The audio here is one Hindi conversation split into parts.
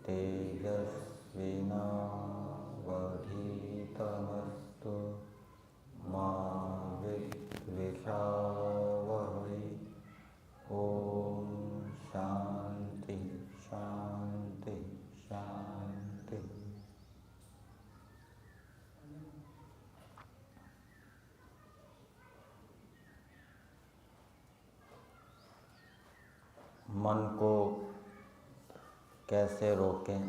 तेजस्विनावधीतमस्तु मा विद्विषावहै। ओम शांति शांति शांति। मन को कैसे रोकें,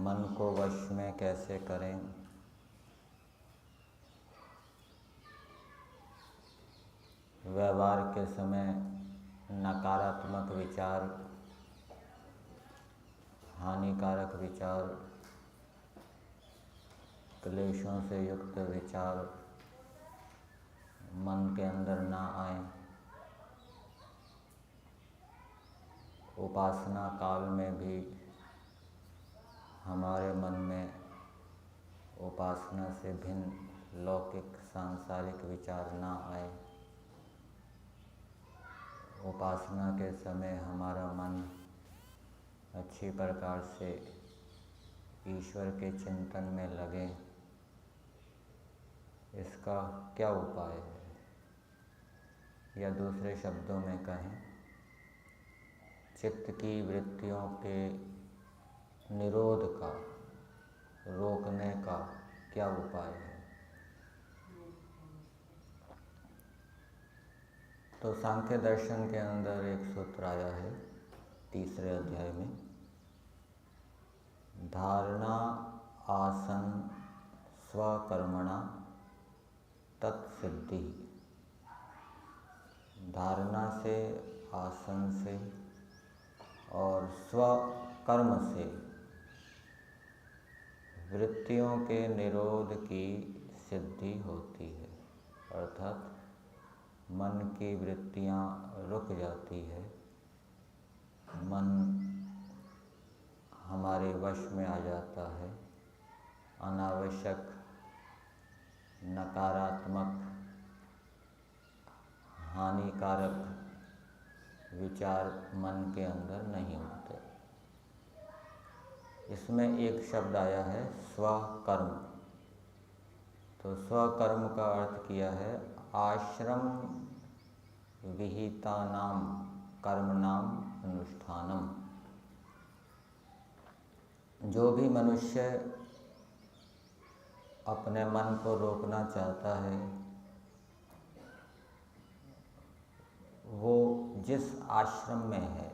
मन को वश में कैसे करें। व्यवहार के समय नकारात्मक विचार, हानिकारक विचार, क्लेशों से युक्त विचार मन के अंदर ना आए। उपासना काल में भी हमारे मन में उपासना से भिन्न लौकिक सांसारिक विचार ना आए। उपासना के समय हमारा मन अच्छी प्रकार से ईश्वर के चिंतन में लगे। इसका क्या उपाय है, या दूसरे शब्दों में कहें, चित्त की वृत्तियों के निरोध का, रोकने का क्या उपाय है। तो सांख्य दर्शन के अंदर एक सूत्र आया है 3रे अध्याय में, धारणा आसन स्वकर्मणा तत्सिद्धि। धारणा से, आसन से और स्वकर्म से वृत्तियों के निरोध की सिद्धि होती है। अर्थात मन की वृत्तियां रुक जाती है, मन हमारे वश में आ जाता है। अनावश्यक नकारात्मक हानिकारक विचार मन के अंदर नहीं होते। इसमें एक शब्द आया है स्वकर्म। तो स्वकर्म का अर्थ किया है आश्रम विहितानाम कर्मणाम अनुष्ठानम। जो भी मनुष्य अपने मन को रोकना चाहता है, वो जिस आश्रम में है,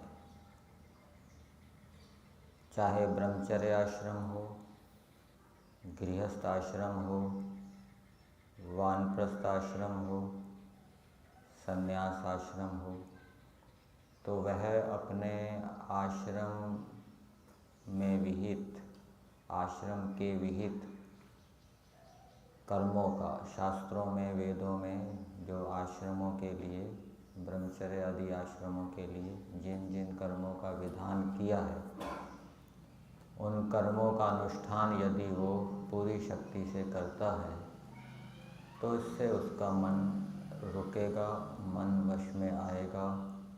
चाहे ब्रह्मचर्य आश्रम हो, गृहस्थ आश्रम हो, वानप्रस्थ आश्रम हो, संन्यास आश्रम हो, तो वह अपने आश्रम में विहित, आश्रम के विहित कर्मों का, शास्त्रों में, वेदों में जो आश्रमों के लिए, ब्रह्मचर्य आदि आश्रमों के लिए जिन जिन कर्मों का विधान किया है, उन कर्मों का अनुष्ठान यदि वो पूरी शक्ति से करता है तो इससे उसका मन रुकेगा, मन वश में आएगा।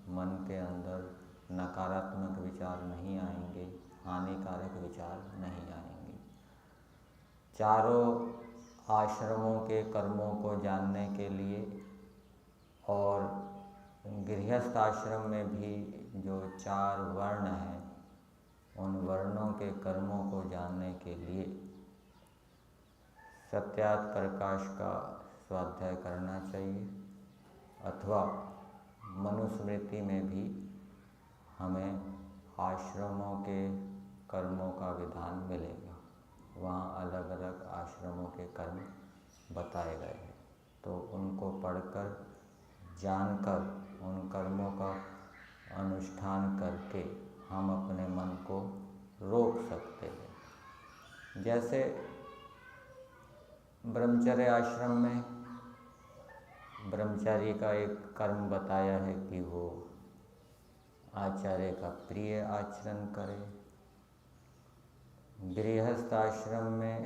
मन के अंदर नकारात्मक विचार नहीं आएंगे, हानिकारक विचार नहीं आएंगे। चारों आश्रमों के कर्मों को जानने के लिए और गृहस्थ आश्रम में भी जो 4 वर्ण हैं, उन वर्णों के कर्मों को जानने के लिए सत्यात प्रकाश का स्वाध्याय करना चाहिए। अथवा मनुस्मृति में भी हमें आश्रमों के कर्मों का विधान मिलेगा। वहाँ अलग अलग आश्रमों के कर्म बताए गए हैं, तो उनको पढ़कर, जानकर, उन कर्मों का अनुष्ठान करके हम अपने मन को रोक सकते हैं। जैसे ब्रह्मचर्य आश्रम में ब्रह्मचारी का एक कर्म बताया है कि वो आचार्य का प्रिय आचरण करे। गृहस्थ आश्रम में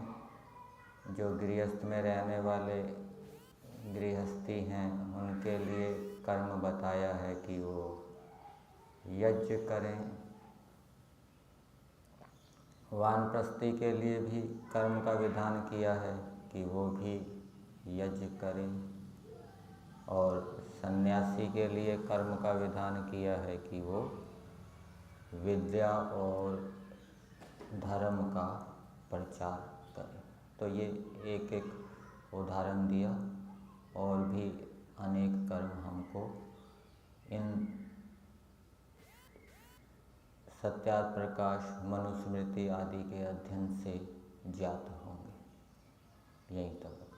जो गृहस्थ में रहने वाले गृहस्थी हैं, उनके लिए कर्म बताया है कि वो यज्ञ करें। वानप्रस्थी के लिए भी कर्म का विधान किया है कि वो भी यज्ञ करें, और सन्यासी के लिए कर्म का विधान किया है कि वो विद्या और धर्म का प्रचार करें। तो ये एक एक उदाहरण दिया, और भी अनेक कर्म हमको इन सत्यार्थ प्रकाश, मनुस्मृति आदि के अध्ययन से ज्ञात होंगे। यही तक।